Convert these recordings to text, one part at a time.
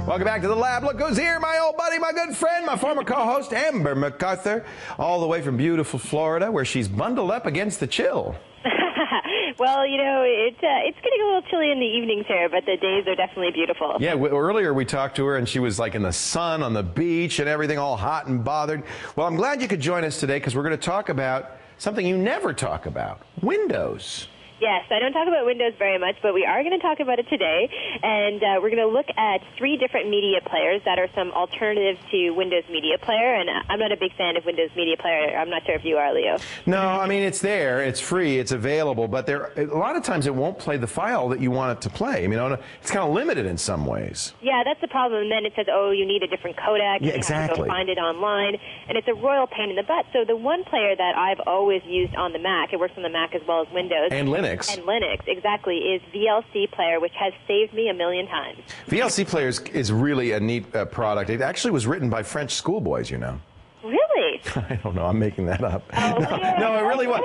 Welcome back to the lab. Look who's here, my old buddy, my good friend, my former co-host, Amber MacArthur, all the way from beautiful Florida, where she's bundled up against the chill. Well, you know, it's getting a little chilly in the evenings here, but the days are definitely beautiful. Yeah, earlier we talked to her, and she was like in the sun on the beach and everything, all hot and bothered. Well, I'm glad you could join us today, because we're going to talk about something you never talk about, Windows. Yes, I don't talk about Windows very much, but we are going to talk about it today, and we're going to look at 3 different media players that are some alternatives to Windows Media Player, and I'm not a big fan of Windows Media Player. I'm not sure if you are, Leo. No, I mean, it's there, it's free, it's available, but a lot of times it won't play the file that you want it to play. I mean, it's kind of limited in some ways. Yeah, that's the problem, and then it says, oh, you need a different codec, yeah, exactly. You have to go find it online, and it's a royal pain in the butt. So the one player that I've always used on the Mac, it works on the Mac as well as Windows. And Linux. And Linux, exactly, is VLC Player, which has saved me a million times. VLC Player is really a neat product. It actually was written by French schoolboys, you know. Really? I don't know. I'm making that up. Oh, no, it really was.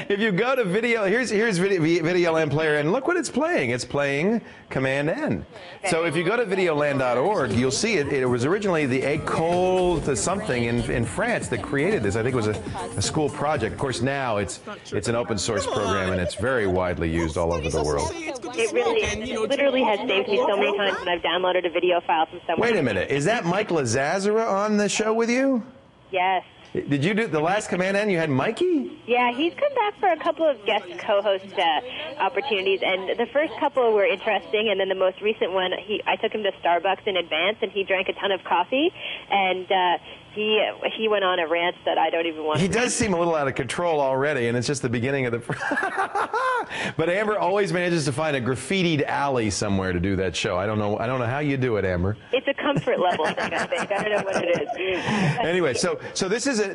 If you go to video, here's VideoLand Player, and look what it's playing. It's playing Command N. Okay. So if you go to videoland.org, you'll see it. It was originally the École de something in France that created this. I think it was a school project. Of course, now it's an open source program, and it's very widely used all over the world. It really is. It literally has saved me so many times when I've downloaded a video file from somewhere. Wait a minute. Is that Mike Lazazara on the show with you? Yes. Did you do the last Command N? You had Mikey? Yeah, he's come back for a couple of guest co-host opportunities, and the first couple were interesting, and then the most recent one, I took him to Starbucks in advance, and he drank a ton of coffee, and he went on a rant that I don't even want to. He does seem a little out of control already, and it's just the beginning of the. But Amber always manages to find a graffitied alley somewhere to do that show. I don't know how you do it, Amber. It's a comfort level thing, I think. I don't know what it is. Anyway, so this is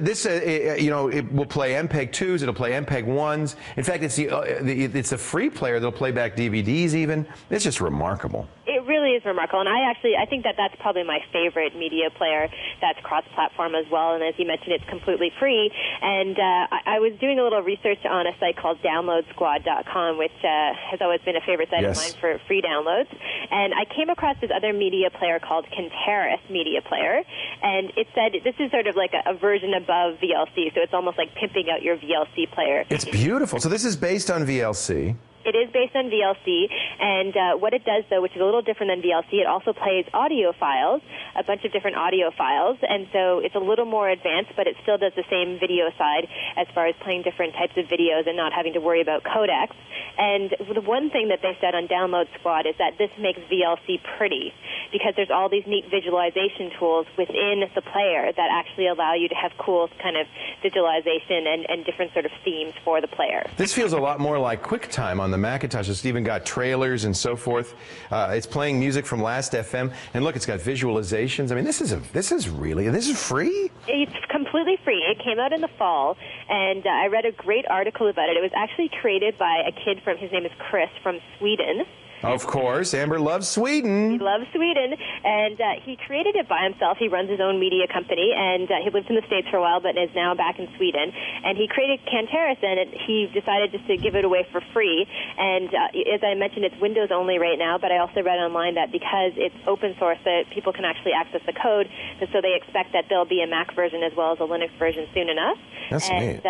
you know, it will play MPEG-2s, it'll play MPEG-1s. In fact, it's a free player that'll play back DVDs even. It's just remarkable. It really is remarkable, and I think that's probably my favorite media player that's cross-platform as well, and as you mentioned, it's completely free. And I was doing a little research on a site called DownloadSquad.com, which has always been a favorite site of mine for free downloads. And I came across this other media player called Kantaris Media Player, and it said this is sort of like a version above VLC, so it's almost like pimping out your VLC player. It's beautiful. So this is based on VLC. It is based on VLC, and what it does, though, which is a little different than VLC, it also plays audio files, a bunch of different audio files, and so it's a little more advanced, but it still does the same video side as far as playing different types of videos and not having to worry about codecs. And the one thing that they said on Download Squad is that this makes VLC pretty, because there's all these neat visualization tools within the player that actually allow you to have cool kind of visualization and different sort of themes for the player. This feels a lot more like QuickTime on the Macintosh. It's even got trailers and so forth. It's playing music from Last FM, and look, it's got visualizations. I mean, this is free? It's completely free. It came out in the fall, and I read a great article about it. It was actually created by a kid his name is Chris, from Sweden. Of course, Amber loves Sweden. He loves Sweden, and he created it by himself. He runs his own media company, and he lived in the States for a while, but is now back in Sweden. And he created Kantaris, and he decided just to give it away for free. And as I mentioned, it's Windows only right now, but I also read online that because it's open source, that people can actually access the code, and so they expect that there'll be a Mac version as well as a Linux version soon enough. That's neat.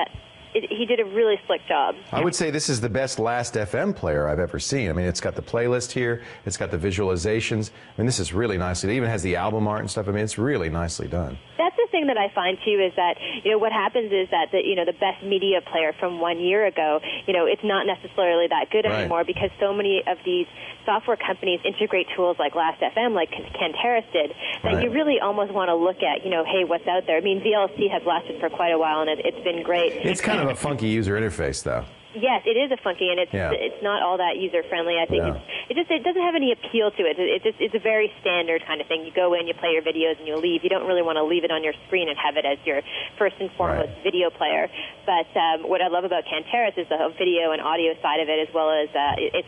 He did a really slick job. I would say this is the best Last FM player I've ever seen. I mean, it's got the playlist here. It's got the visualizations. I mean, this is really nice. It even has the album art and stuff. I mean, it's really nicely done. That's the thing that I find, too, is that, you know, what happens is that, the best media player from 1 year ago, it's not necessarily that good anymore, because so many of these software companies integrate tools like Last FM, like Kantaris did, that you really almost want to look at, hey, what's out there. I mean, VLC has lasted for quite a while, and it's been great. It's kind of a funky user interface, though. Yes, it is a funky, and it's not all that user friendly. I think it doesn't have any appeal to it. It's a very standard kind of thing. You go in, you play your videos, and you leave. You don't really want to leave it on your screen and have it as your first and foremost video player. But what I love about Kantaris is the video and audio side of it, as well as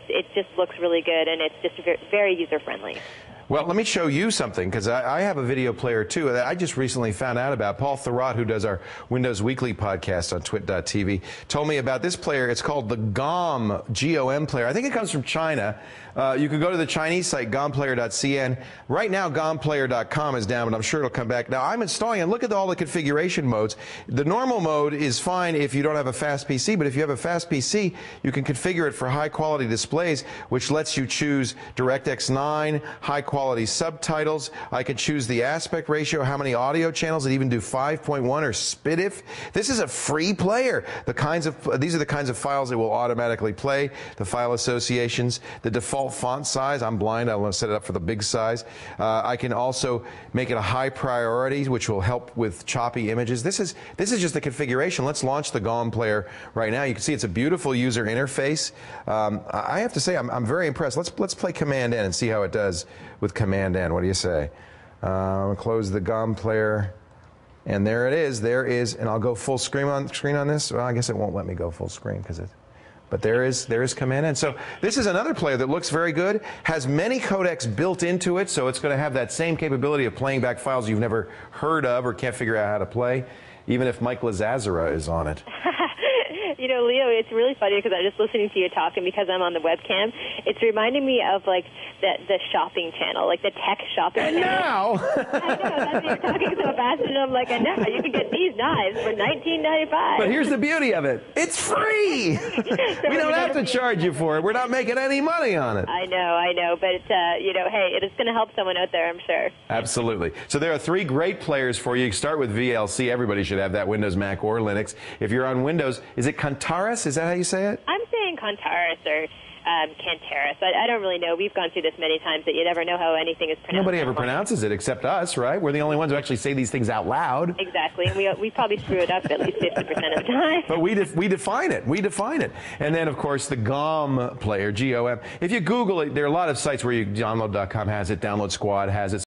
it just looks really good, and it's just very user friendly. Well, let me show you something, because I have a video player too that I just recently found out about. Paul Thurrott, who does our Windows Weekly podcast on twit.tv, told me about this player. It's called the GOM, G-O-M player. I think it comes from China. You can go to the Chinese site, gomplayer.cn. Right now, gomplayer.com is down, but I'm sure it'll come back. Now, I'm installing and look at all the configuration modes. The normal mode is fine if you don't have a fast PC, but if you have a fast PC, you can configure it for high-quality displays, which lets you choose DirectX 9, high-quality subtitles. I can choose the aspect ratio, how many audio channels, and even do 5.1 or SPDIF. This is a free player. These are the kinds of files it will automatically play, the file associations, the default font size. I'm blind. I want to set it up for the big size. I can also make it a high priority, which will help with choppy images. This is just the configuration. Let's launch the GOM player right now. You can see it's a beautiful user interface. I have to say I'm very impressed. Let's play Command N and see how it does with Command N. What do you say? I'll close the GOM player, and there it is. There is, and I'll go full screen on this. Well, I guess it won't let me go full screen but there is Command N. So this is another player that looks very good, has many codecs built into it, so it's going to have that same capability of playing back files you've never heard of or can't figure out how to play, even if Mike Lazazzara is on it. You know, Leo, it's really funny because I'm just listening to you talk, and because I'm on the webcam, it's reminding me of, like, the shopping channel, like the tech shopping and channel. Now! I know, that's you're talking so fast, and I'm like, and now you can get these knives for $19.95. But here's the beauty of it. It's free! So we don't have to charge you for it. We're not making any money on it. I know, but, you know, hey, it's going to help someone out there, I'm sure. Absolutely. So there are three great players for you. You start with VLC. Everybody should have that, Windows, Mac, or Linux. If you're on Windows, is it Kantaris? Is that how you say it? I'm saying Kantaris or Kantaris. I don't really know. We've gone through this many times that you never know how anything is pronounced. Nobody ever pronounces it except us, right? We're the only ones who actually say these things out loud. Exactly. And we probably screw it up at least 50% of the time. But we define it. We define it. And then, of course, the GOM player, G-O-M. If you Google it, there are a lot of sites where download.com has it, Download Squad has it.